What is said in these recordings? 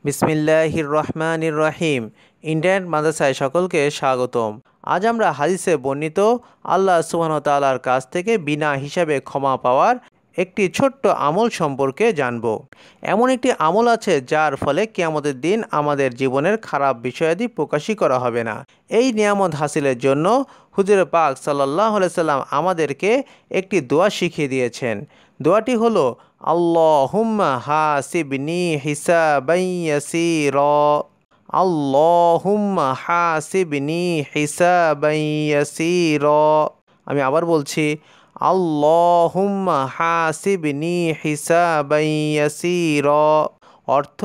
বিসমিল্লাহির রহমানির রহিম। ইন্ডিয়ান মাদ্রাসায় সকলকে স্বাগতম। আজ আমরা হাদিসে বর্ণিত আল্লাহ সুবহানাহু ওয়া তাআলার কাছ থেকে বিনা হিসাবে ক্ষমা পাওয়ার একটি ছোট্ট আমল সম্পর্কে জানব। এমন একটি আমল আছে যার ফলে কিয়ামতের দিন আমাদের জীবনের খারাপ বিষয়াদি প্রকাশই করা হবে না। এই নিয়ামত হাসিলের জন্য হুজুরে পাক সাল্লাল্লাহু আলাইহি সাল্লাম আমাদেরকে একটি দোয়া শিখিয়ে দিয়েছেন। দোয়াটি হলো আল্লাহুম্মা হাসিবনি হিসাবান ইয়াসীরা। আল্লাহুম্মা হাসিবনি হিসাবান ইয়াসীরা। আমি আবার বলছি, আল্লাহুম্মা হাসিবনি হিসাবান ইয়াসীরা। অর্থ,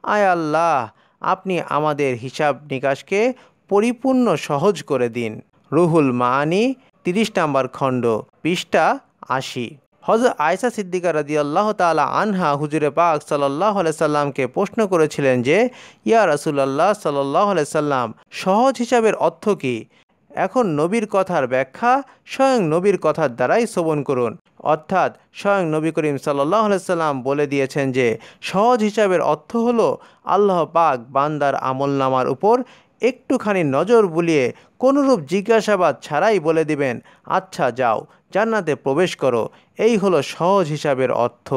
আয় আল্লাহ, আপনি আমাদের হিসাব নিকাশকে পরিপূর্ণ সহজ করে দিন। রুহুল মাআনি 30 নম্বর খণ্ড, পৃষ্ঠা 80। হযরত আয়েশা সিদ্দিকা রাদিয়াল্লাহু তাআলা আনহা হুজুরে পাক সাল্লাল্লাহু আলাইহি সাল্লামকে প্রশ্ন করেছিলেন যে, ইয়া রাসূলুল্লাহ সাল্লাল্লাহু আলাইহি সাল্লাম, সহজ হিসাবের অর্থ কী? এখন নবীর কথার ব্যাখ্যা স্বয়ং নবীর কথার দ্বারাই শ্রবণ করুন। অর্থাৎ স্বয়ং নবী করিম সাল্লাল্লাহু আলাইহি সাল্লাম বলে দিয়েছেন যে সহজ হিসাবের অর্থ হলো আল্লাহ পাক বান্দার আমলনামার উপর একটুখানি নজর বুলিয়ে কোনরূপ জিজ্ঞাসাবাদ ছাড়াই বলে দিবেন, আচ্ছা যাও, জান্নাতে প্রবেশ করো। এই হলো সহজ হিসাবের অর্থ।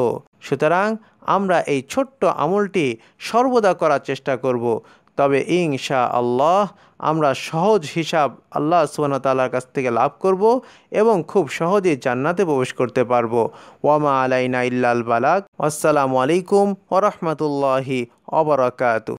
সুতরাং আমরা এই ছোট্ট আমলটি সর্বদা করার চেষ্টা করব। তবে ইনশাআল্লাহ আমরা সহজ হিসাব আল্লাহ সুবহানাহু ওয়া তাআলার কাছ থেকে লাভ করব এবং খুব সহজেই জান্নাতে প্রবেশ করতে পারব। ওয়া মা আলাইনা ইল্লাল বালাগ। আসসালামু আলাইকুম ওয়া রাহমাতুল্লাহি ওয়া বারাকাতুহু।